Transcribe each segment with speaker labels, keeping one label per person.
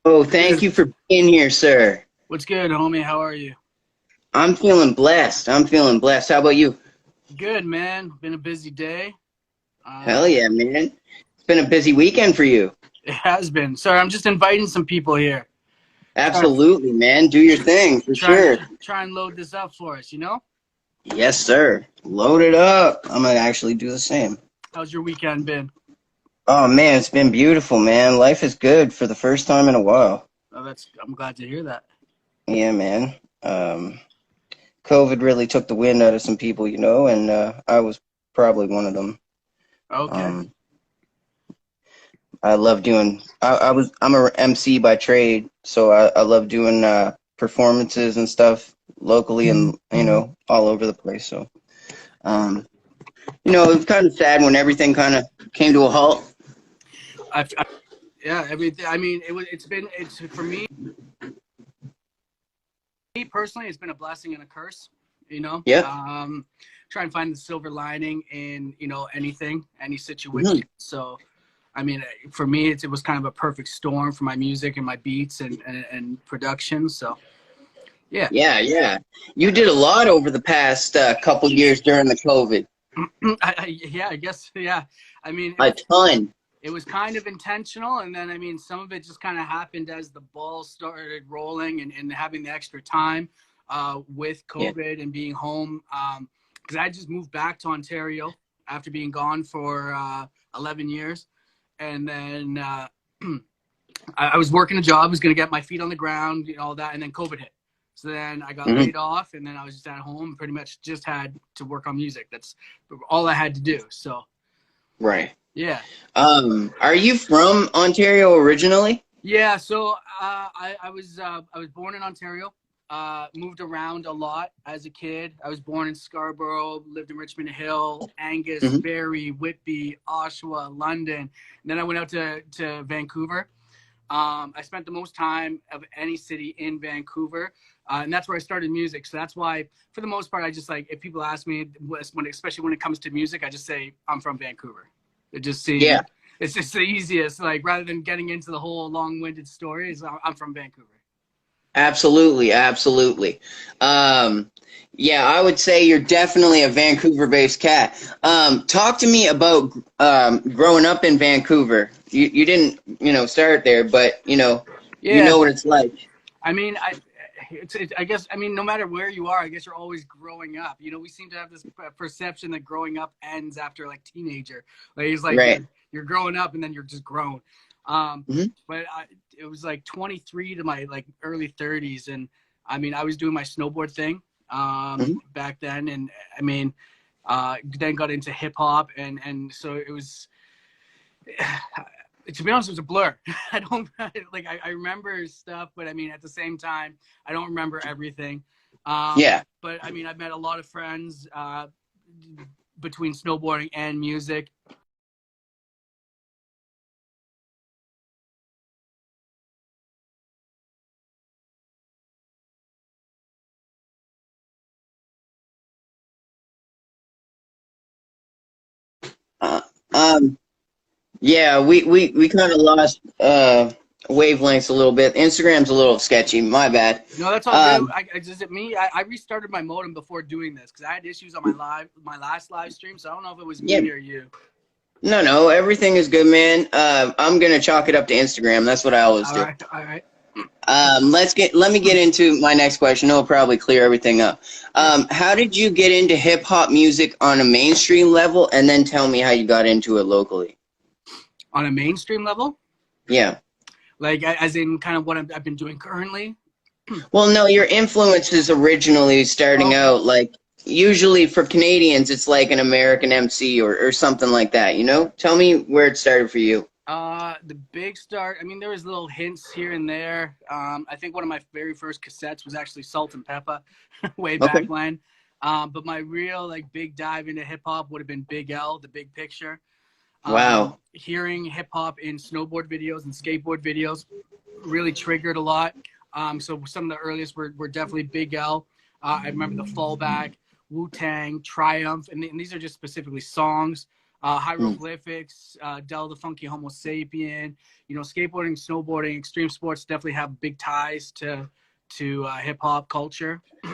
Speaker 1: Oh, thank you for being here, sir.
Speaker 2: What's good, homie? How are you?
Speaker 1: I'm feeling blessed. I'm feeling blessed. How about you?
Speaker 2: Good, man. Been a busy day.
Speaker 1: Hell
Speaker 2: Uh,
Speaker 1: yeah, man. It's been a busy weekend for you.
Speaker 2: it has been. Sorry, I'm just inviting some people here. Try,
Speaker 1: Absolutely, man. Do your thing for
Speaker 2: try,
Speaker 1: sure.
Speaker 2: try and load this up for us.
Speaker 1: Yes, sir. Load it up. I'm gonna actually do the same.
Speaker 2: How's your weekend been?
Speaker 1: Oh man, it's been beautiful, man. Life is good for the first time in a while.
Speaker 2: Oh, I'm glad to hear that.
Speaker 1: Yeah, man. Um, COVID really took the wind out of some people, and I was probably one of them.
Speaker 2: Okay.
Speaker 1: Um, I love doing. I'm a MC by trade, so I love doing performances and stuff locally and all over the place. So um, it was kind of sad when everything kind of came to a halt.
Speaker 2: I, yeah, everything. I mean, it's for me personally, it's been a blessing and a curse. You know,
Speaker 1: Yep.
Speaker 2: um, try and find the silver lining in anything, any
Speaker 1: Hmm.
Speaker 2: situation. So I mean, for me, it was kind of a perfect storm for my music and my beats and production. So, yeah.
Speaker 1: Yeah, yeah. You did a lot over the past couple years during the COVID.
Speaker 2: Yeah, I guess, yeah. I mean,
Speaker 1: A ton.
Speaker 2: it was kind of intentional. And then, I mean, some of it just kind of happened as the ball started rolling and having the extra time with
Speaker 1: Yeah.
Speaker 2: COVID and being home. Because I just moved back to Ontario after being gone for 11 years. And then I was working a job, was going to get my feet on the ground, all that, and then COVID hit. So then I got
Speaker 1: Hmm.
Speaker 2: laid off, and then I was just at home, pretty much just had to work on music. That's all I had to do. So
Speaker 1: Right.
Speaker 2: yeah,
Speaker 1: Are you from Ontario originally?
Speaker 2: yeah. So I was born in Ontario. Moved around a lot as a kid. I was born in Scarborough, lived in Richmond Hill, Angus,
Speaker 1: Hmm.
Speaker 2: Barrie, Whitby, Oshawa, London. And then I went out to Vancouver. I spent the most time of any city in Vancouver, and that's where I started music. So that's why, for the most part, I just like if people ask me, especially when it comes to music, I just say I'm from Vancouver. It just
Speaker 1: Yeah.
Speaker 2: seems it's just the easiest. Like rather than getting into the whole long-winded stories, I'm from Vancouver.
Speaker 1: Absolutely, absolutely. Yeah, I would say you're definitely a Vancouver-based cat. Talk to me about growing up in Vancouver. You didn't, start there, but you
Speaker 2: Yeah,
Speaker 1: know what it's like.
Speaker 2: I mean, I guess, I mean, no matter where you are, I guess you're always growing up. We seem to have this perception that growing up ends after like teenager. Like it's like
Speaker 1: Right.
Speaker 2: you're growing up and then you're just grown. Um,
Speaker 1: Hmm.
Speaker 2: but it was like 23 to my like early 30s, and I mean, I was doing my snowboard thing
Speaker 1: Hmm.
Speaker 2: back then, and I mean, then got into hip hop, and so it was to be honest, it was a blur. I don't like. I remember stuff, but I mean, at the same time, I don't remember everything.
Speaker 1: Yeah.
Speaker 2: But I mean, I've met a lot of friends between snowboarding and music.
Speaker 1: Uh, um. Yeah. We kind of lost wavelengths a little bit. Instagram's a little sketchy. My bad.
Speaker 2: No, that's all good.
Speaker 1: Um.
Speaker 2: Is it me? I restarted my modem before doing this because I had issues on my last live stream. So I don't know if it was
Speaker 1: Yeah.
Speaker 2: me or you.
Speaker 1: No, no. Everything is good, man. I'm gonna chalk it up to Instagram. That's what I always
Speaker 2: All
Speaker 1: do.
Speaker 2: right, all right.
Speaker 1: Let me get into my next question. It'll probably clear everything up.
Speaker 2: Yeah,
Speaker 1: How did you get into hip hop music on a mainstream level, and then tell me how you got into it locally?
Speaker 2: on a mainstream level,
Speaker 1: Yeah.
Speaker 2: like as in kind of what I've been doing currently.
Speaker 1: Well, no, your influences originally starting
Speaker 2: Okay.
Speaker 1: out like usually for Canadians, it's like an American MC or something like that. Tell me where it started for you.
Speaker 2: The big start. I mean, there was little hints here and there. I think one of my very first cassettes was actually Salt and Pepper, way back
Speaker 1: Okay.
Speaker 2: when. But my real like big dive into hip hop would have been Big L, The Big Picture.
Speaker 1: Wow.
Speaker 2: Hearing hip hop in snowboard videos and skateboard videos really triggered a lot. So some of the earliest were definitely Big L. I remember the Fallback, Wu Tang, Triumph, and these are just specifically songs. Hieroglyphics, Del the Funky Homo Sapien. You know, skateboarding, snowboarding, extreme sports definitely have big ties to hip hop culture. I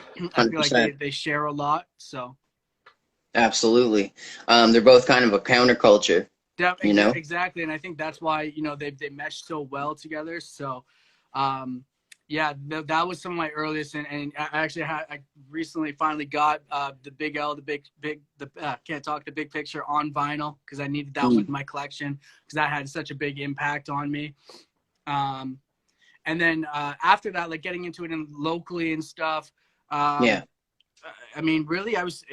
Speaker 2: feel like
Speaker 1: 100%.
Speaker 2: they share a lot. So
Speaker 1: Absolutely. They're both kind of a counterculture, you know?
Speaker 2: exactly, and I think that's why, you know, they mesh so well together. So, yeah, that was some of my earliest, and I actually I recently finally got the Big L, the big picture on vinyl because I needed that one in my collection because that had such a big impact on me. And then after that, like getting into it locally and stuff.
Speaker 1: Yeah.
Speaker 2: I mean, really, I was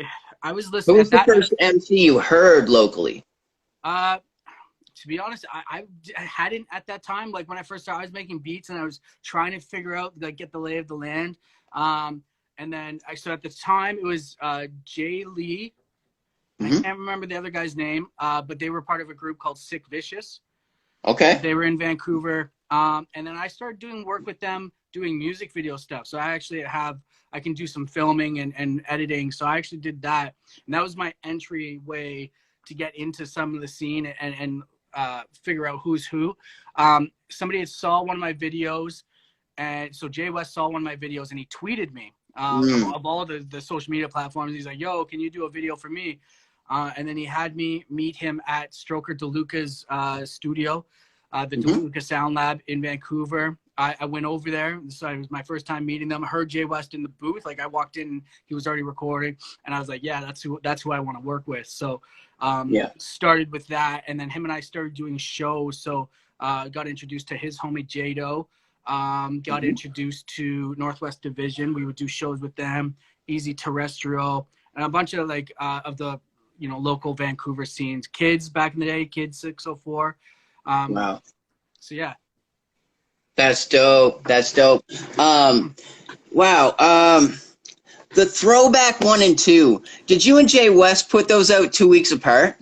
Speaker 1: Who
Speaker 2: listening
Speaker 1: was
Speaker 2: at
Speaker 1: the
Speaker 2: that.
Speaker 1: first MC you heard locally?
Speaker 2: To be honest, I hadn't at that time. Like when I first started, I was making beats and I was trying to figure out, like, get the lay of the land. And then so at the time it was Jay Lee. I can't remember the other guy's name, but they were part of a group called Sick Vicious.
Speaker 1: Okay.
Speaker 2: They were in Vancouver. And then I started doing work with them, doing music video stuff. So I can do some filming and editing. So I actually did that. And that was my entryway to get into some of the scene and figure out who's who. Somebody had saw one of my videos. And so Jay West saw one of my videos and he tweeted me of all the social media platforms. He's like, yo, can you do a video for me? And then he had me meet him at Stroker DeLuca's studio, the DeLuca Sound Lab in Vancouver. I went over there. So it was my first time meeting them. I heard Jay West in the booth. Like I walked in, he was already recording, and I was like, yeah, that's who I want to work with. So started with that, and then him and I started doing shows. So got introduced to his homie Jado. Got introduced to Northwest Division. We would do shows with them, Easy Terrestrial, and a bunch of like of the local Vancouver scenes. Kids back in the day, Kids 604.
Speaker 1: Wow.
Speaker 2: So yeah.
Speaker 1: That's dope. That's dope. Wow. The Throwback 1 and 2. Did you and Jay West put those out 2 weeks apart?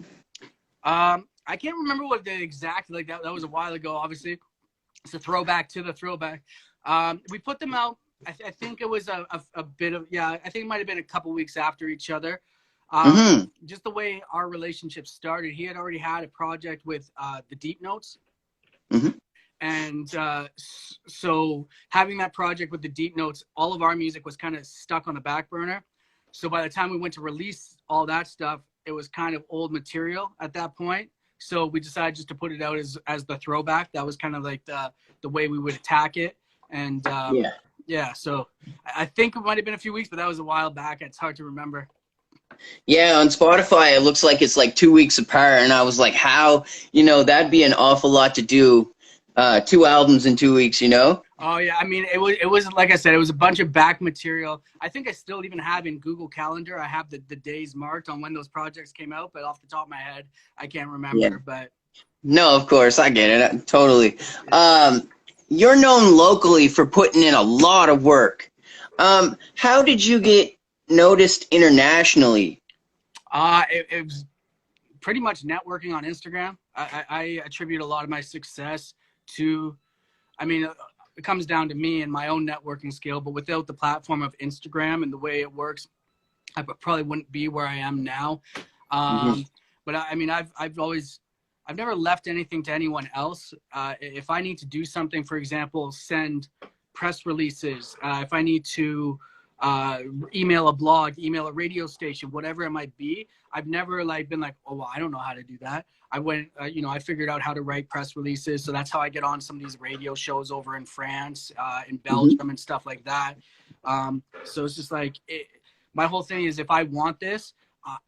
Speaker 2: I can't remember what the exact, like that was a while ago, obviously. It's a throwback to the throwback. We put them out, I think it was a bit of, I think it might have been a couple weeks after each other. Just the way our relationship started, he had already had a project with the Deep Notes. And so having that project with the Deep Notes, all of our music was kind of stuck on the back burner. So by the time we went to release all that stuff, it was kind of old material at that point. So we decided just to put it out as the throwback. That was kind of like the way we would attack it. And so I think it might have been a few weeks, but that was a while back. It's hard to remember.
Speaker 1: Yeah, on Spotify, it looks like it's like 2 weeks apart. And I was like, how, that'd be an awful lot to do. 2 albums in 2 weeks,
Speaker 2: Oh yeah, I mean, it was like I said, it was a bunch of back material. I think I still even have in Google Calendar, I have the days marked on when those projects came out, but off the top of my head, I can't remember.
Speaker 1: Yeah.
Speaker 2: But
Speaker 1: no, of course, I get it, totally. You're known locally for putting in a lot of work. How did you get noticed internationally?
Speaker 2: It was pretty much networking on Instagram. I attribute a lot of my success to, I mean, it comes down to me and my own networking skill, but without the platform of Instagram and the way it works, I probably wouldn't be where I am now. But I mean, I've never left anything to anyone else. If I need to do something, for example, send press releases, if I need to email a blog, email a radio station, whatever it might be, I've never been like, oh, well, I don't know how to do that. I went, I figured out how to write press releases. So that's how I get on some of these radio shows over in France, in Belgium and stuff like that. So it's just like, my whole thing is if I want this,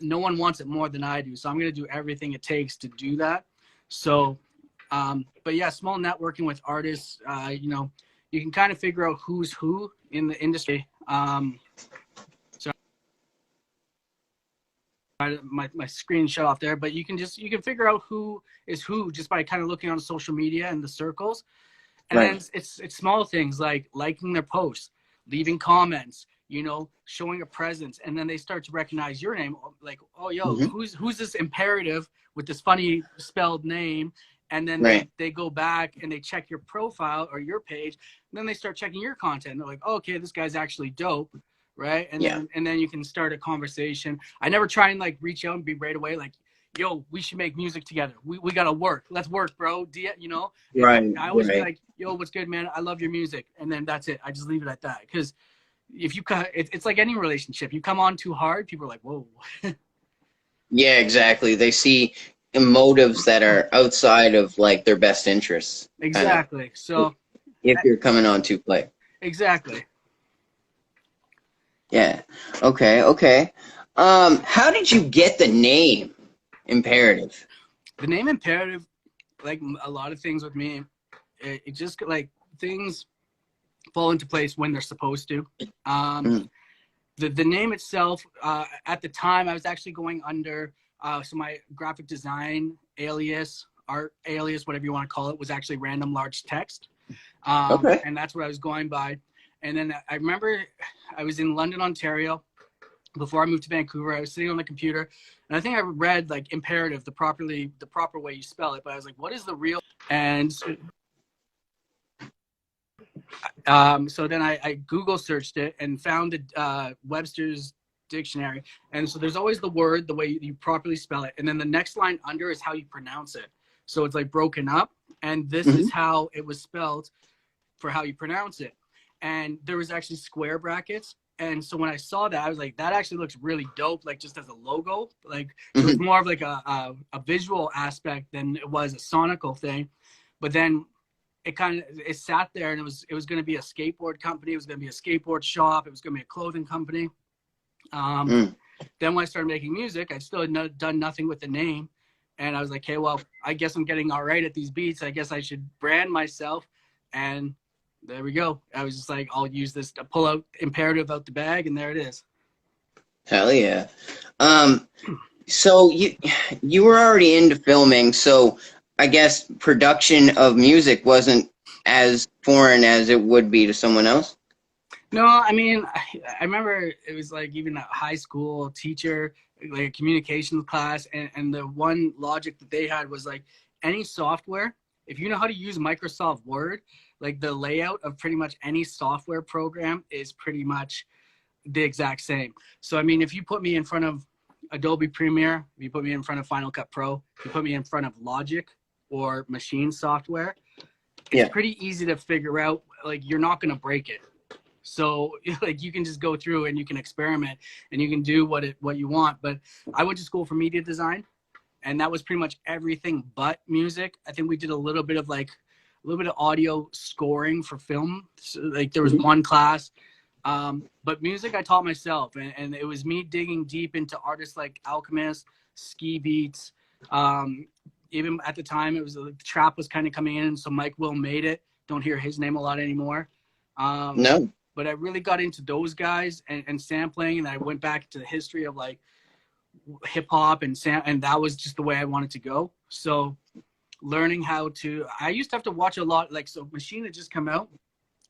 Speaker 2: no one wants it more than I do. So I'm going to do everything it takes to do that. So, but yeah, small networking with artists, you can kind of figure out who's who in the industry. My screen shut off there, but you can figure out who is who just by kind of looking on social media and the circles. And then it's small things like liking their posts, leaving comments, showing a presence, and then they start to recognize your name, like, oh, yo, who's this Imperetiv with this funny spelled name? And then they go back and they check your profile or your page, and then they start checking your content. And they're like, oh, okay, this guy's actually dope, right? And then you can start a conversation. I never try and reach out and be right away like, yo, we should make music together. We gotta work. Let's work, bro. You know,
Speaker 1: Right,
Speaker 2: I always be
Speaker 1: right.
Speaker 2: like, yo, what's good, man? I love your music, and then that's it. I just leave it at that because if you it's like any relationship. You come on too hard, people are like, whoa.
Speaker 1: Yeah, exactly. They see motives that are outside of like their best interests, kind of.
Speaker 2: Exactly. So
Speaker 1: If you're coming on to play.
Speaker 2: exactly.
Speaker 1: Yeah. Okay, okay. How did you get the name Imperative?
Speaker 2: The name Imperetiv, like a lot of things with me, it just like things fall into place when they're supposed to.
Speaker 1: Mm.
Speaker 2: The name itself, at the time, I was actually going under, so my graphic design alias, art alias, whatever you want to call it, was actually random large text.
Speaker 1: Okay.
Speaker 2: And that's what I was going by. And then I remember I was in London, Ontario, before I moved to Vancouver. I was sitting on the computer, and I think I read like Imperetiv, the proper way you spell it. But I was like, what is the real? And so then I Google searched it and found the Webster's dictionary. And so there's always the word, the way you properly spell it. And then the next line under is how you pronounce it. So it's like broken up. And this
Speaker 1: Mm-hmm.
Speaker 2: is how it was spelled for how you pronounce it. And there was actually square brackets. And so when I saw that, I was like, that actually looks really dope, like just as a logo. Like, so it's more of like a visual aspect than it was a sonical thing. But then it sat there, and it was going to be a skateboard company. It was going to be a skateboard shop. It was going to be a clothing company. Then when I started making music, I still had done nothing with the name. And I was like, hey, well, I guess I'm getting all right at these beats. I guess I should brand myself. And there we go. I was just like, I'll use this to pull out Imperetiv out the bag, and there it is.
Speaker 1: Hell yeah. So you were already into filming, so I guess production of music wasn't as foreign as it would be to someone else.
Speaker 2: No, I mean, I remember it was like even a high school teacher, like a communications class, and the one logic that they had was like any software, if you know how to use Microsoft Word, like the layout of pretty much any software program is pretty much the exact same. So, I mean, if you put me in front of Adobe Premiere, if you put me in front of Final Cut Pro, if you put me in front of Logic or Machine software, it's pretty easy to figure out, like, you're not going to break it. So like you can just go through and you can experiment and you can do what you want. But I went to school for media design, and that was pretty much everything but music. I think we did a little bit of audio scoring for film. So, like there was one class, but music I taught myself, and it was me digging deep into artists like Alchemist, Ski Beats. Even at the time, it was the trap was kind of coming in, so Mike Will made it. Don't hear his name a lot anymore.
Speaker 1: No.
Speaker 2: But I really got into those guys and sampling, and I went back to the history of like hip hop and that was just the way I wanted to go. So learning how to, I used to have to watch a lot, like, so Machine had just come out,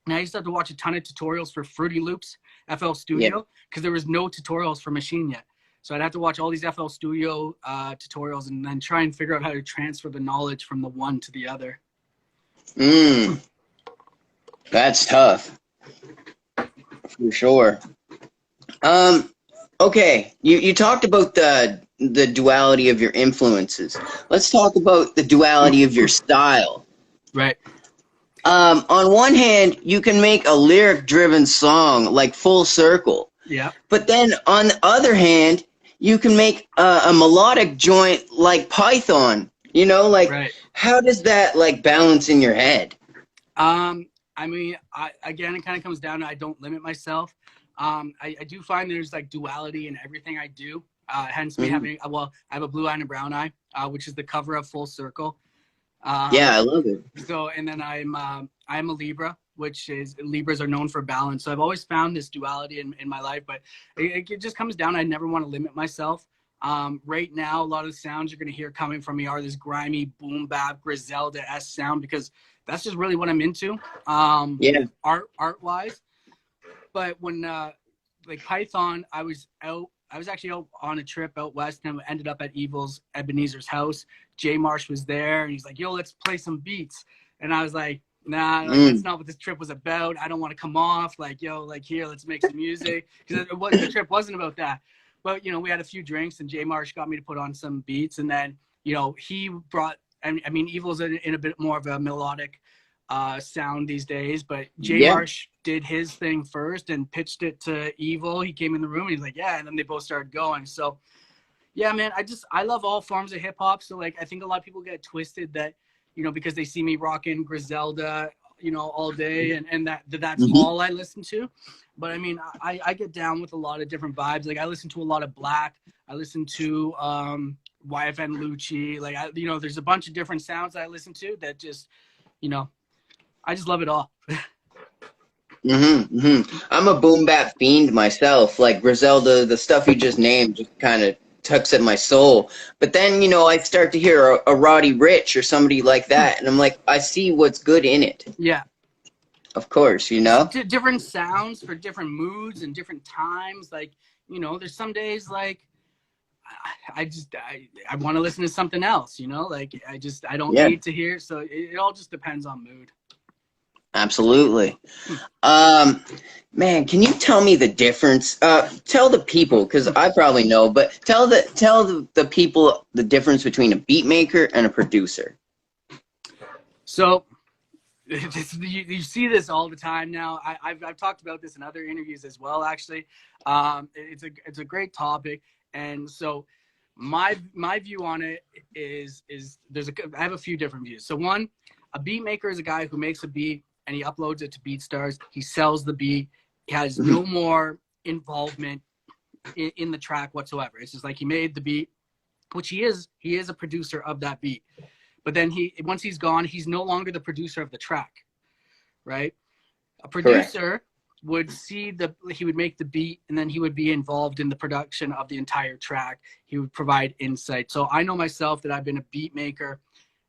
Speaker 2: and I used to have to watch a ton of tutorials for Fruity Loops, FL Studio, because there was no tutorials for Machine yet. So I'd have to watch all these FL Studio tutorials and then try and figure out how to transfer the knowledge from the one to the other.
Speaker 1: That's tough. For sure. Okay, you talked about the duality of your influences. Let's talk about the duality of your style.
Speaker 2: Right.
Speaker 1: On one hand, you can make a lyric-driven song like Full Circle.
Speaker 2: Yeah.
Speaker 1: But then on the other hand, you can make a melodic joint like Python. You know, like how does that like balance in your head?
Speaker 2: I mean, again, it kind of comes down to I don't limit myself. I do find there's like duality in everything I do. Hence me having, well, I have a blue eye and a brown eye, which is the cover of Full Circle.
Speaker 1: Yeah, I love it.
Speaker 2: So, and then I'm a Libra, which is, Libras are known for balance. So I've always found this duality in my life, but it just comes down, I never want to limit myself. Right now, a lot of the sounds you're going to hear coming from me are this grimy, boom bap, Griselda-esque sound, because that's just really what I'm into, art-wise. But when, like Python, I was actually out on a trip out west and ended up at Evil's Ebenezer's house. Jay Marsh was there, and he's like, yo, let's play some beats. And I was like, nah, like, that's not what this trip was about. I don't want to come off. Like, yo, like, here, let's make some music. Because the trip wasn't about that. but you know, we had a few drinks, and Jay Marsh got me to put on some beats, and then you know, he brought. I mean, Evil's in a bit more of a melodic sound these days, but Jay
Speaker 1: Yeah.
Speaker 2: Marsh did his thing first and pitched it to Evil. He came in the room and he's like, yeah, and then they both started going. So yeah, man, I love all forms of hip hop. So like, I think a lot of people get twisted that, you know, because they see me rocking Griselda, you know, all day, and that's
Speaker 1: Mm-hmm.
Speaker 2: all I listen to. But I mean, I get down with a lot of different vibes. Like I listen to a lot of Black. I listen to YFN Lucci. Like you know, there's a bunch of different sounds I listen to that just, you know, I just love it all.
Speaker 1: Mm-hmm, mm-hmm. I'm a boom bap fiend myself. Like Griselda, the stuff you just named just kind of tugs at my soul. But then, you know, I start to hear a Roddy Ricch or somebody like that, and I'm like, I see what's good in it.
Speaker 2: Yeah.
Speaker 1: Of course, you know?
Speaker 2: Different sounds for different moods and different times. Like, you know, there's some days like I want to listen to something else, you know? Like I don't
Speaker 1: Yeah,
Speaker 2: need to hear. So it all just depends on mood.
Speaker 1: absolutely. Man, can you tell me the difference? Tell the people, because I probably know, but tell the people the difference between a beat maker and a producer.
Speaker 2: So you see this all the time now. I've talked about this in other interviews as well, actually. It's a great topic. And so my view on it is I have a few different views. So one, a beat maker is a guy who makes a beat and he uploads it to BeatStars. He sells the beat. He has no more involvement in the track whatsoever. It's just like he made the beat, which he is a producer of that beat. But then once he's gone, he's no longer the producer of the track, right? A producer would he would make the beat, and then he would be involved in the production of the entire track. He would provide insight. So I know myself that I've been a beat maker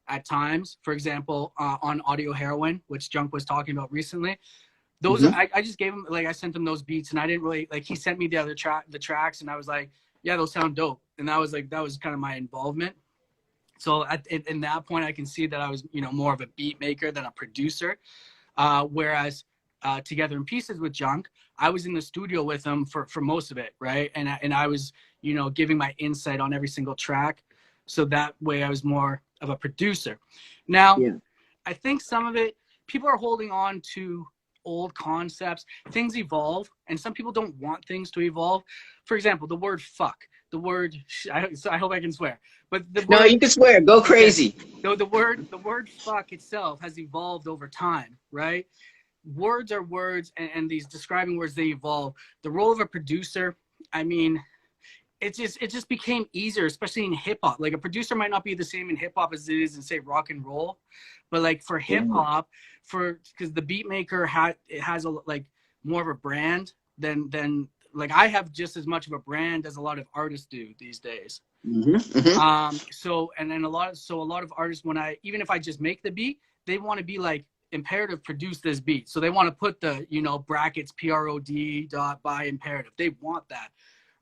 Speaker 2: at times. For example, on Audio Heroin, which Junk was talking about recently. Those I just gave him, like, I sent him those beats, and I didn't really, like, he sent me the tracks, and I was like, yeah, those sound dope. And that was kind of my involvement. So in that point, I can see that I was, you know, more of a beat maker than a producer. Whereas Together in Pieces with Junk, I was in the studio with him for most of it, right? And I was, you know, giving my insight on every single track. So that way I was more of a producer. Now, I think some of it, people are holding on to old concepts. Things evolve, and some people don't want things to evolve. For example, the word fuck. The word, I hope I can swear, but
Speaker 1: No, you can swear. Go crazy.
Speaker 2: Okay. The word fuck itself has evolved over time, right? Words are words, and these describing words, they evolve. The role of a producer, I mean, it just became easier, especially in hip hop. Like, a producer might not be the same in hip hop as it is in, say, rock and roll, but like for hip hop, because the beat maker has like more of a brand than like I have just as much of a brand as a lot of artists do these days. So and then a lot of artists, even if I just make the beat, they want to be like, Imperetiv produced this beat, so they want to put the, you know, brackets PROD by Imperetiv. They want that,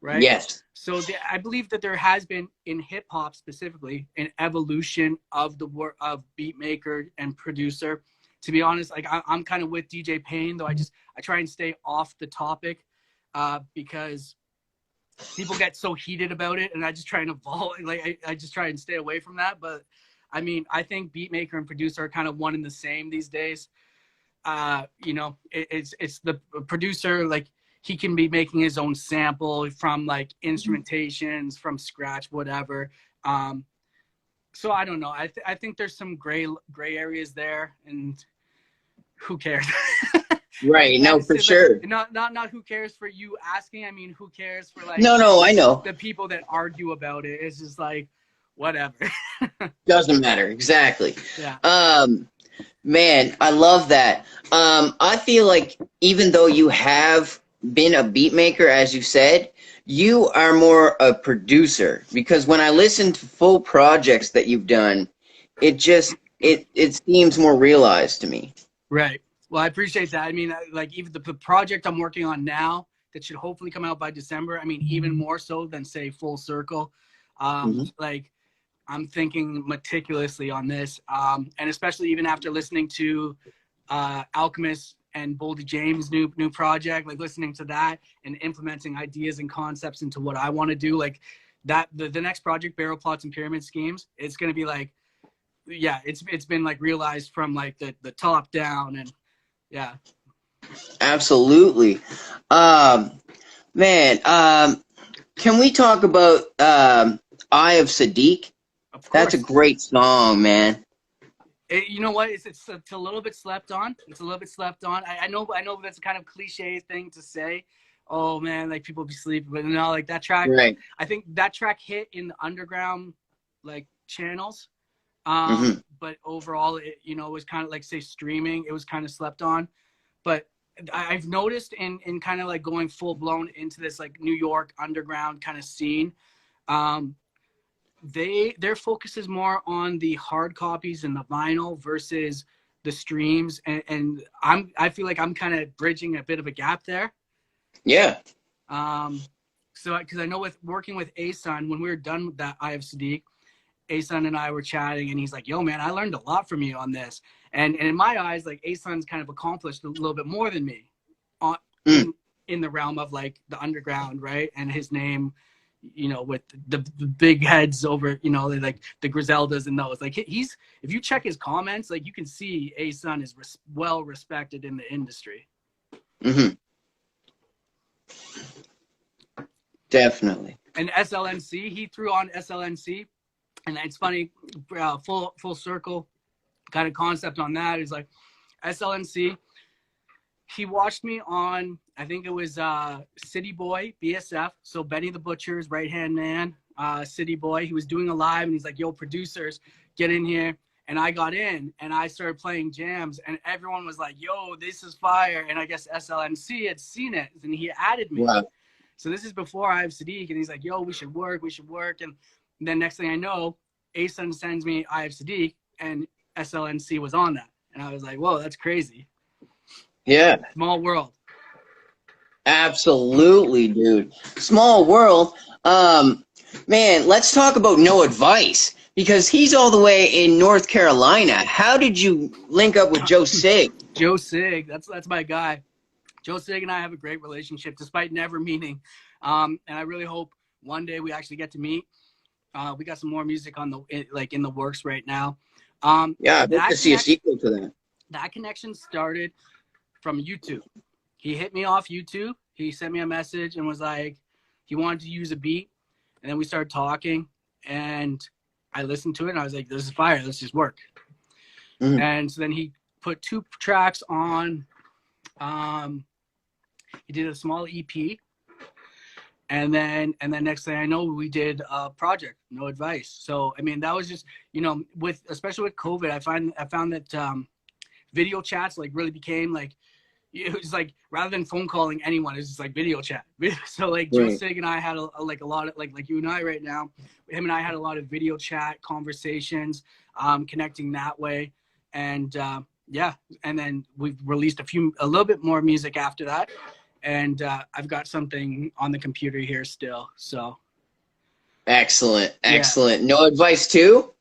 Speaker 2: right?
Speaker 1: Yes.
Speaker 2: So I believe that there has been, in hip hop specifically, an evolution of the work of beat maker and producer. To be honest, like I'm kind of with DJ Payne, though I try and stay off the topic because people get so heated about it, and I just try and evolve. Like I just try and stay away from that. But I mean, I think beat maker and producer are kind of one and the same these days. You know, it's the producer, like, he can be making his own sample from like instrumentations from scratch, whatever. So I don't know. I think there's some gray areas there, and who cares?
Speaker 1: Right. No, for sure.
Speaker 2: Not who cares for you asking. I mean, who cares for, like,
Speaker 1: No, I know.
Speaker 2: the people that argue about it? It's just like, whatever.
Speaker 1: Doesn't matter. Exactly.
Speaker 2: Yeah.
Speaker 1: Man, I love that. I feel like even though you have been a beat maker, as you said, you are more a producer, because when I listen to full projects that you've done, it seems more realized to me.
Speaker 2: Right. Well, I appreciate that. I mean, like, even the project I'm working on now that should hopefully come out by December, I mean, even more so than, say, Full Circle. Like, I'm thinking meticulously on this, and especially even after listening to Alchemist and Boldy James' new project, like listening to that and implementing ideas and concepts into what I want to do. Like that, the next project, Barrel Plots and Pyramid Schemes, it's going to be like, yeah, it's been like realized from like the top down, and yeah.
Speaker 1: Absolutely. Man, can we talk about Eye of Sadiq?
Speaker 2: Of
Speaker 1: That's a
Speaker 2: course.
Speaker 1: great song, man.
Speaker 2: You know what? It's a little bit slept on. It's a little bit slept on. I know that's a kind of cliche thing to say. Oh man, like people be sleeping, but no, like that track.
Speaker 1: Right.
Speaker 2: I think that track hit in the underground like channels.
Speaker 1: Mm-hmm.
Speaker 2: But overall, it was kind of like say streaming. It was kind of slept on. But I've noticed in kind of like going full blown into this like New York underground kind of scene. Their focus is more on the hard copies and the vinyl versus the streams, and I feel like I'm kind of bridging a bit of a gap there.
Speaker 1: Yeah.
Speaker 2: So because I know with working with Asun, when we were done with that Eye of Sadiq, Asun and I were chatting, and he's like, "Yo, man, I learned a lot from you on this." And in my eyes, like Asun's kind of accomplished a little bit more than me, on in the realm of like the underground, right? And his name, with the big heads over, like the Griseldas and those. Like he's, if you check his comments, like you can see Asun is well respected in the industry.
Speaker 1: Mm-hmm. Definitely.
Speaker 2: And SLNC, he threw on SLNC, and it's funny, full circle kind of concept on that is like SLNC. He watched me on, I think it was City Boy, BSF. So Benny the Butcher's right-hand man, City Boy. He was doing a live, and he's like, "Yo, producers, get in here." And I got in, and I started playing jams, and everyone was like, "Yo, this is fire." And I guess SLNC had seen it, and he added me.
Speaker 1: Wow.
Speaker 2: So this is before I have Sadiq, and he's like, "Yo, we should work. And then next thing I know, Asun sends me I have Sadiq, and SLNC was on that. And I was like, "Whoa, that's crazy."
Speaker 1: Yeah.
Speaker 2: Small world.
Speaker 1: Absolutely, dude. Small world. Man, let's talk about No Advice, because he's all the way in North Carolina. How did you link up with Joe Sig?
Speaker 2: Joe Sig, that's my guy. Joe Sig and I have a great relationship, despite never meeting. And I really hope one day we actually get to meet. We got some more music in the works right now.
Speaker 1: Yeah, I'd like to see a sequel to that.
Speaker 2: That connection started from YouTube. He hit me off YouTube. He sent me a message and was like, he wanted to use a beat. And then we started talking, and I listened to it, and I was like, "This is fire. Let's just work." Mm-hmm. And so then he put 2 tracks on. He did a small EP, and then next thing I know, we did a project, No Advice. So I mean, that was just, especially with COVID, I found that video chats like really became like, it was like, rather than phone calling anyone, it's just like video chat. So like Joe Sig and I had a lot of like you and I right now, him and I had a lot of video chat conversations, connecting that way. And yeah, and then we've released a little bit more music after that. And I've got something on the computer here still. So
Speaker 1: excellent. Yeah. No Advice too?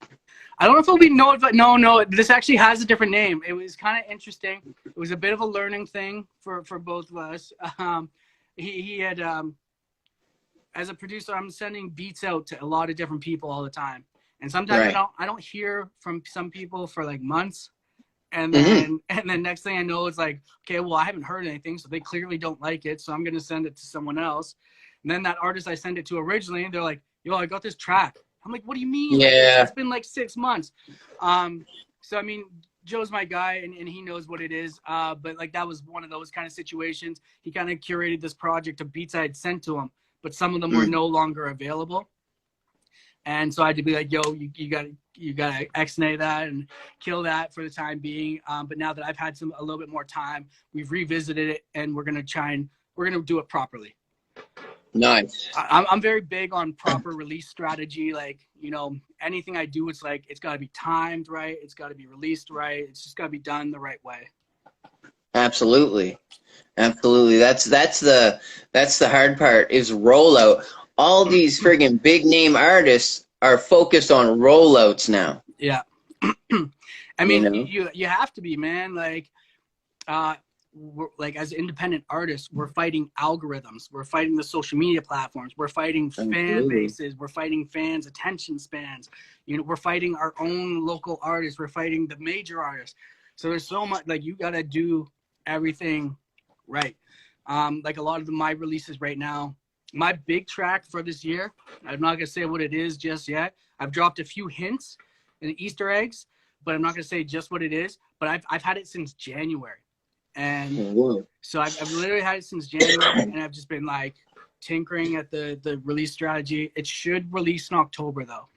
Speaker 2: I don't know if it'll be No Advice. No. This actually has a different name. It was kind of interesting. It was a bit of a learning thing for both of us. He had, as a producer, I'm sending beats out to a lot of different people all the time. And sometimes I don't hear from some people for like months. And then next thing I know, it's like, okay, well, I haven't heard anything, so they clearly don't like it, so I'm going to send it to someone else. And then that artist I sent it to originally, they're like, "Yo, I got this track." I'm like, "What do you mean?"
Speaker 1: Yeah.
Speaker 2: Like, it's been like 6 months. So, I mean, Joe's my guy, and he knows what it is. But, like, that was one of those kind of situations. He kind of curated this project of beats I had sent to him, but some of them were no longer available. And so I had to be like, "Yo, you got to X-nay that and kill that for the time being." But now that I've had a little bit more time, we've revisited it, and we're going to do it properly.
Speaker 1: Nice.
Speaker 2: I'm very big on proper release strategy. Like, anything I do, it's like, it's got to be timed right. It's got to be released right. It's just got to be done the right way.
Speaker 1: Absolutely. That's the hard part, is rollout. All these friggin' big name artists are focused on rollouts now.
Speaker 2: Yeah. I mean, you have to be, man. Like, like as independent artists, we're fighting algorithms, we're fighting the social media platforms, we're fighting fan bases, we're fighting fans' attention spans. You know, we're fighting our own local artists, we're fighting the major artists. So there's so much, like, you gotta do everything right. Like a lot of my releases right now, my big track for this year, I'm not gonna say what it is just yet. I've dropped a few hints and Easter eggs, but I'm not gonna say just what it is. But I've had it since January. And so I've literally had it since January, and I've just been like tinkering at the release strategy. It should release in October though.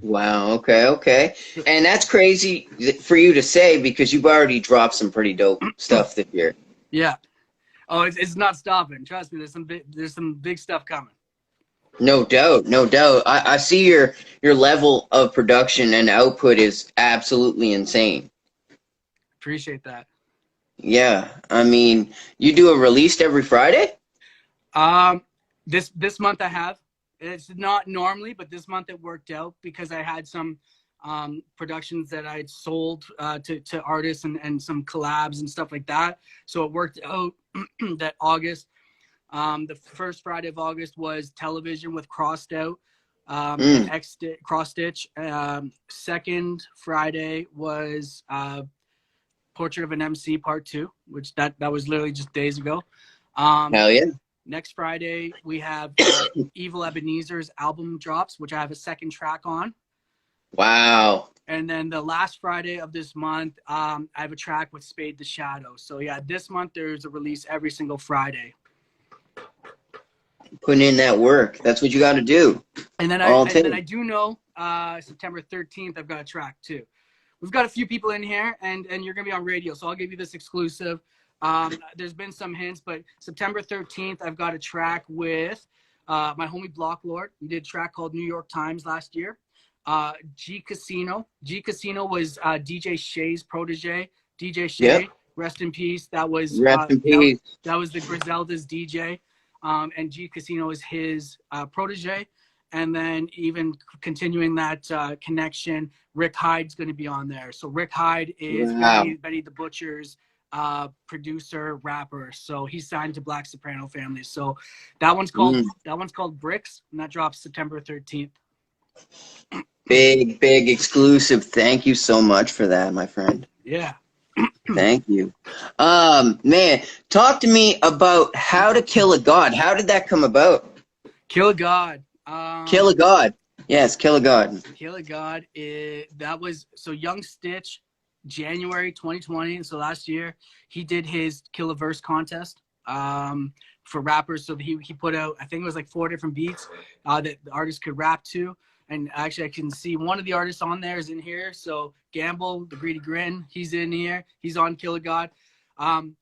Speaker 1: Wow. Okay. And that's crazy for you to say because you've already dropped some pretty dope stuff this year.
Speaker 2: Yeah. Oh, it's not stopping. Trust me. There's some big stuff coming.
Speaker 1: No doubt. I see your level of production and output is absolutely insane.
Speaker 2: Appreciate that.
Speaker 1: Yeah, I mean, you do a release every Friday?
Speaker 2: This month I have. It's not normally, but this month it worked out because I had some productions that I'd sold to artists and some collabs and stuff like that. So it worked out that August, the first Friday of August was Television with Crossed Out, Cross Stitch. Second Friday was Portrait of an MC Part 2, which that was literally just days ago.
Speaker 1: Hell yeah.
Speaker 2: Next Friday, we have Evil Ebenezer's album drops, which I have a second track on.
Speaker 1: Wow.
Speaker 2: And then the last Friday of this month, I have a track with Spade the Shadow. So yeah, this month there's a release every single Friday.
Speaker 1: Putting in that work. That's what you got to do.
Speaker 2: And then I do know September 13th, I've got a track too. We've got a few people in here, and you're going to be on radio, so I'll give you this exclusive. There's been some hints, but September 13th, I've got a track with my homie Block Lord. We did a track called New York Times last year. G Casino. G Casino was DJ Shay's protege. DJ Shay, rest in peace. That was
Speaker 1: rest in peace.
Speaker 2: That was the Griselda's DJ. And G Casino is his protege. And then even continuing that connection, Rick Hyde's going to be on there. So Rick Hyde is Benny the Butcher's producer, rapper. So he's signed to Black Soprano Family. So that one's called Bricks, and that drops September 13th.
Speaker 1: Big exclusive. Thank you so much for that, my friend.
Speaker 2: Yeah.
Speaker 1: Thank you. Man, talk to me about How to Kill a God. How did that come about?
Speaker 2: Kill a God.
Speaker 1: Kill a God. Yes, Kill a God.
Speaker 2: Kill a God. That was so Young Stitch, January 2020. So last year, he did his Kill a Verse contest for rappers. So he put out, I think it was like 4 different beats that the artists could rap to. And actually, I can see one of the artists on there is in here. So Gamble, the Greedy Grin, he's in here. He's on Kill a God.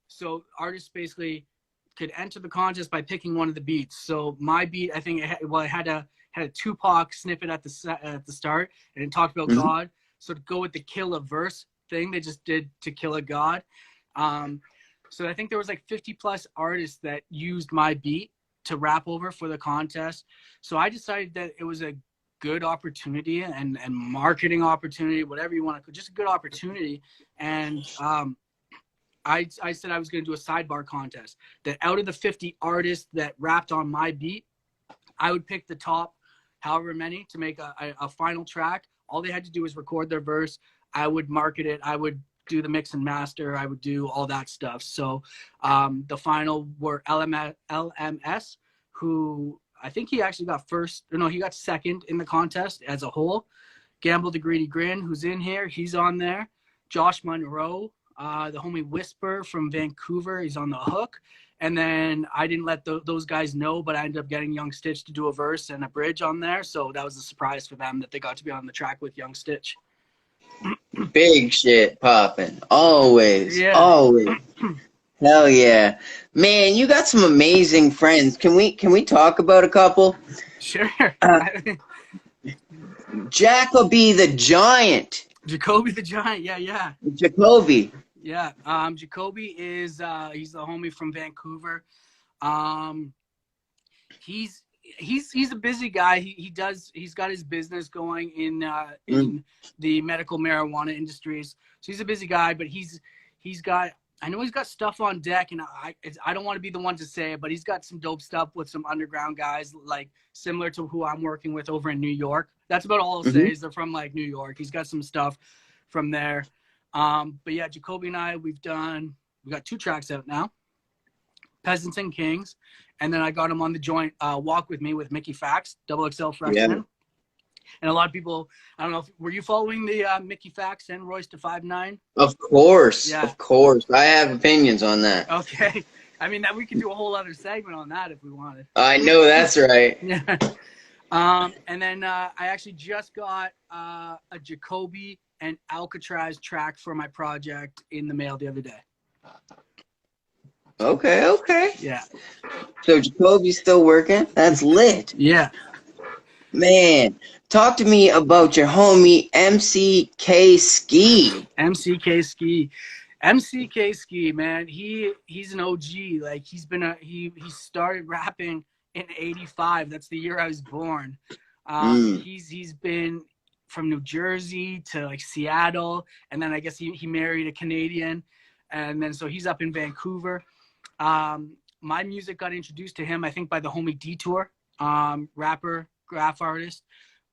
Speaker 2: So artists basically could enter the contest by picking one of the beats. So my beat, I think, I had a Tupac snippet at the start, and it talked about God. So to go with the Kill a Verse thing, they just did to Kill a God. So I think there was like 50 plus artists that used my beat to rap over for the contest. So I decided that it was a good opportunity and marketing opportunity, whatever you want to call it, just a good opportunity. And I said I was going to do a sidebar contest that out of the 50 artists that rapped on my beat, I would pick the top however many to make a final track. All they had to do was record their verse. I would market it. I would do the mix and master. I would do all that stuff. So the final were LMS, who I think he actually got he got second in the contest as a whole. Gamble the Greedy Grin, who's in here, he's on there. Josh Monroe, the homie Whisper from Vancouver, he's on the hook. And then I didn't let those guys know, but I ended up getting Young Stitch to do a verse and a bridge on there. So that was a surprise for them that they got to be on the track with Young Stitch.
Speaker 1: Big shit popping. Always.
Speaker 2: Yeah.
Speaker 1: Always. Hell yeah. Man, you got some amazing friends. Can we talk about a couple?
Speaker 2: Sure.
Speaker 1: Jacoby the Giant.
Speaker 2: Jacoby the Giant. Yeah.
Speaker 1: Jacoby.
Speaker 2: Yeah. Jacoby is he's the homie from Vancouver. He's a busy guy. He's got his business going in the medical marijuana industries. So he's a busy guy, but he's got I know he's got stuff on deck, and I don't want to be the one to say it, but he's got some dope stuff with some underground guys, like similar to who I'm working with over in New York. That's about all I'll say is they're from like New York. He's got some stuff from there. But yeah, Jacoby and I, we got 2 tracks out now, Peasants and Kings. And then I got him on the joint Walk With Me with Mickey Factz, XXL Freshman.
Speaker 1: Yeah.
Speaker 2: And a lot of people, I don't know, were you following the Mickey Factz and Royce to 5'9"?
Speaker 1: Of course.
Speaker 2: Yeah.
Speaker 1: Of course. I have opinions on that.
Speaker 2: Okay. I mean, we could do a whole other segment on that if we wanted.
Speaker 1: I know that's right.
Speaker 2: Yeah. And then I actually just got a Jacoby and Alcatraz track for my project in the mail the other day.
Speaker 1: Okay.
Speaker 2: Yeah.
Speaker 1: So Jacoby's still working? That's lit.
Speaker 2: Yeah.
Speaker 1: Man, talk to me about your homie MCK Ski.
Speaker 2: MCK Ski, man. He's an OG. Like he started rapping in '85. That's the year I was born. He's been from New Jersey to like Seattle, and then I guess he married a Canadian, and then so he's up in Vancouver. My music got introduced to him, I think, by the homie Detour, rapper, graph artist.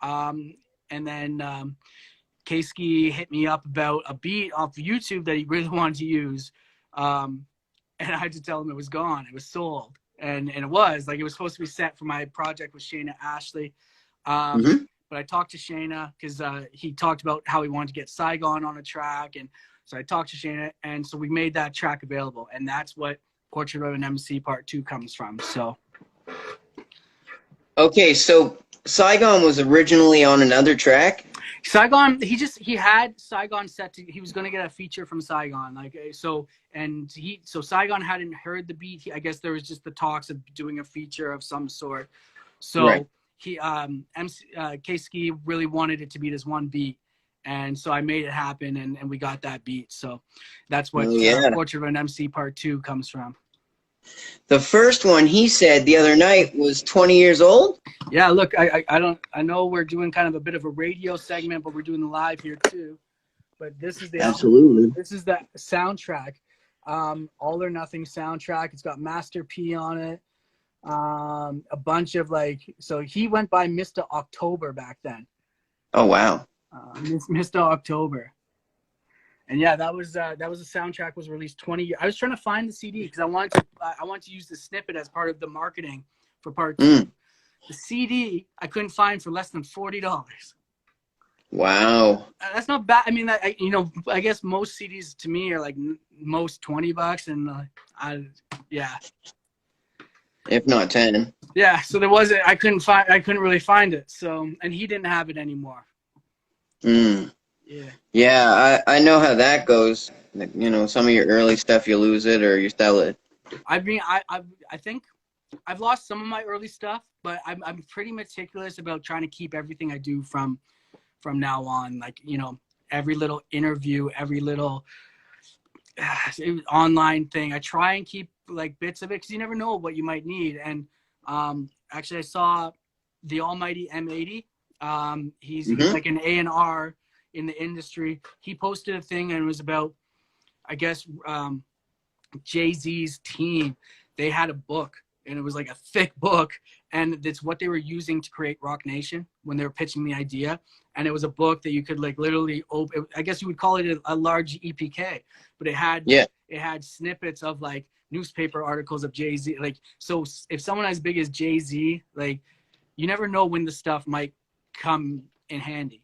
Speaker 2: And then K-Ski hit me up about a beat off YouTube that he really wanted to use. And I had to tell him it was gone. It was sold. And it was. Like, it was supposed to be set for my project with Shayna Ashley. But I talked to Shayna because he talked about how he wanted to get Saigon on a track. And so I talked to Shayna, and so we made that track available. And that's what Portrait of an MC Part 2 comes from. So.
Speaker 1: Okay, so Saigon was originally on another track?
Speaker 2: Saigon, he had Saigon set to, he was going to get a feature from Saigon. So Saigon hadn't heard the beat. I guess there was just the talks of doing a feature of some sort. So
Speaker 1: right.
Speaker 2: K-Ski really wanted it to be this one beat. And so I made it happen, and we got that beat. So that's what Portrait of an MC Part 2 comes from.
Speaker 1: The first one, he said the other night, was 20 years old?
Speaker 2: Yeah, look, I know we're doing kind of a bit of a radio segment, but we're doing live here too. But this is the this is the soundtrack, All or Nothing soundtrack. It's got Master P on it. A bunch of so he went by Mr. October back then.
Speaker 1: Oh wow.
Speaker 2: Mr. October. And yeah, that was a soundtrack was released 20 years. I was trying to find the CD because I wanted to use the snippet as part of the marketing for Part 2. The CD I couldn't find for less than $40.
Speaker 1: Wow.
Speaker 2: That's not bad. I mean, I guess most CDs to me are like most $20, and yeah.
Speaker 1: If not 10.
Speaker 2: Yeah. So there wasn't. I couldn't really find it. So, and he didn't have it anymore.
Speaker 1: Yeah, I know how that goes. Some of your early stuff, you lose it or you sell it.
Speaker 2: I mean, I think I've lost some of my early stuff, but I'm pretty meticulous about trying to keep everything I do from now on. Like, every little interview, every little online thing. I try and keep like bits of it because you never know what you might need. And actually, I saw the almighty M80. He's like an A&R in the industry. He posted a thing, and it was about, I guess, Jay-Z's team. They had a book, and it was like a thick book, and it's what they were using to create Rock Nation when they were pitching the idea. And it was a book that you could like literally open. I guess you would call it a large EPK, but it had snippets of like newspaper articles of Jay-Z. Like, so if someone as big as Jay-Z, like, you never know when the stuff might come in handy,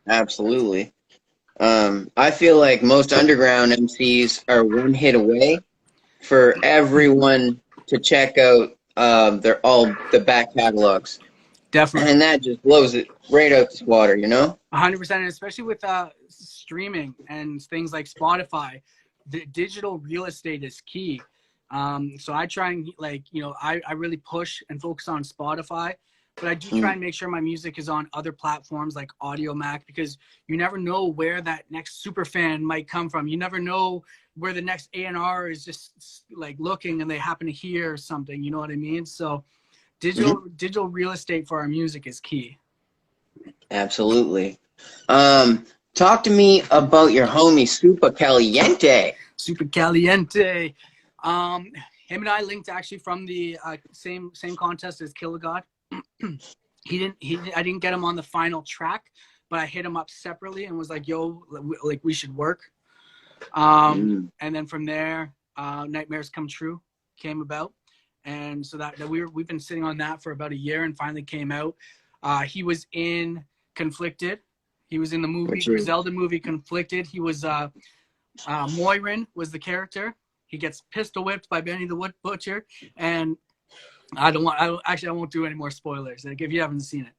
Speaker 1: Absolutely. I feel like most underground MCs are one hit away for everyone to check out the back catalogs.
Speaker 2: Definitely.
Speaker 1: And that just blows it right out the water,
Speaker 2: 100%, and especially with streaming and things like Spotify, the digital real estate is key. So I try and I really push and focus on Spotify. But I do try and make sure my music is on other platforms like Audio Mac, because you never know where that next super fan might come from. You never know where the next A&R is just like looking and they happen to hear something. You know what I mean? So digital real estate for our music is key.
Speaker 1: Absolutely. Talk to me about your homie Super Caliente.
Speaker 2: Super Caliente. Him and I linked actually from the same contest as Killer God. I didn't get him on the final track, but I hit him up separately and was like, yo, like we should work. And then from there, Nightmares Come True came about. And so that we've been sitting on that for about a year and finally came out. He was in Conflicted. He was in the movie, Griselda movie Conflicted. He was, Moirin was the character. He gets pistol whipped by Benny the Butcher. And I won't do any more spoilers, like, if you haven't seen it.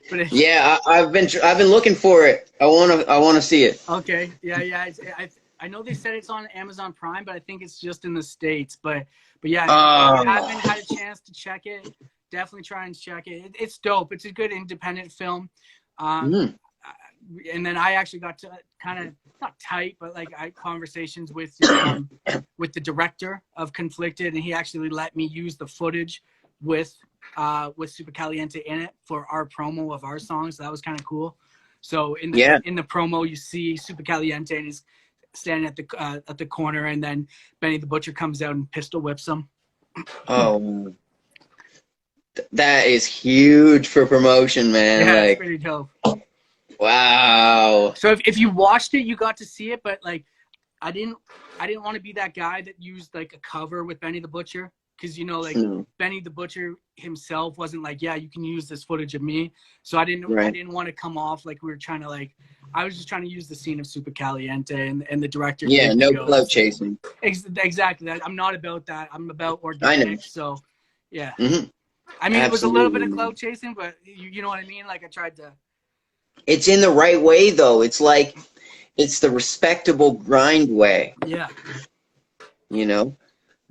Speaker 2: But
Speaker 1: yeah, I've been looking for it. I wanna see it.
Speaker 2: Okay, yeah. I know they said it's on Amazon Prime, but I think it's just in the States. But yeah, if you haven't had a chance to check it, definitely try and check it. It's dope. It's a good independent film. And then I actually got to kind of, not tight, but like I had conversations with the director of Conflicted, and he actually let me use the footage with Super Caliente in it for our promo of our songs. So that was kind of cool. So in the promo, you see Super Caliente and he's standing at the corner, and then Benny the Butcher comes out and pistol whips him.
Speaker 1: Oh, that is huge for promotion, man.
Speaker 2: Yeah,
Speaker 1: like,
Speaker 2: it's pretty dope.
Speaker 1: Wow.
Speaker 2: So if you watched it, you got to see it, but like I didn't want to be that guy that used like a cover with Benny the Butcher, because Benny the Butcher himself wasn't like, yeah, you can use this footage of me. So I didn't want to come off like we were trying to like, I was just trying to use the scene of Super Caliente and the director.
Speaker 1: Yeah, no clout chasing.
Speaker 2: Exactly. I'm not about that. I'm about organic.
Speaker 1: I know.
Speaker 2: So yeah.
Speaker 1: Mm-hmm.
Speaker 2: I mean, It was a little bit of clout chasing, but you know what I mean? Like I tried to.
Speaker 1: It's in the right way, though. It's like, it's the respectable grind way.
Speaker 2: Yeah.
Speaker 1: You know?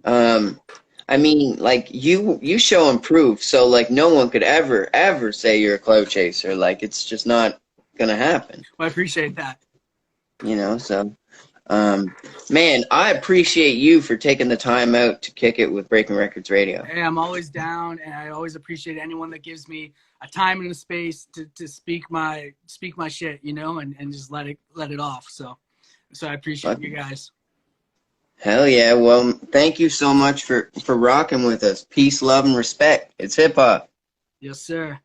Speaker 1: I mean, like, you show and prove, so, like, no one could ever say you're a clout chaser. Like, it's just not gonna happen.
Speaker 2: Well, I appreciate that.
Speaker 1: You know, so, man, I appreciate you for taking the time out to kick it with Breaking Records Radio.
Speaker 2: Hey, I'm always down, and I always appreciate anyone that gives me a time and a space to speak my shit, you know, and just let it off. So I appreciate you guys.
Speaker 1: Hell yeah. Well, thank you so much for rocking with us. Peace, love, and respect. It's hip hop.
Speaker 2: Yes, sir.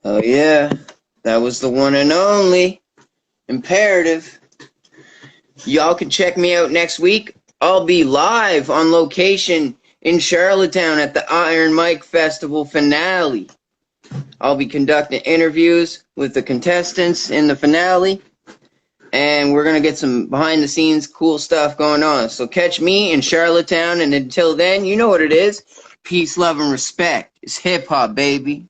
Speaker 1: Oh yeah. That was the one and only Imperetiv. Y'all can check me out next week. I'll be live on location in Charlottetown at the Iron Mike Festival finale. I'll be conducting interviews with the contestants in the finale, and we're going to get some behind-the-scenes cool stuff going on. So catch me in Charlottetown, and until then, you know what it is. Peace, love, and respect. It's hip-hop, baby.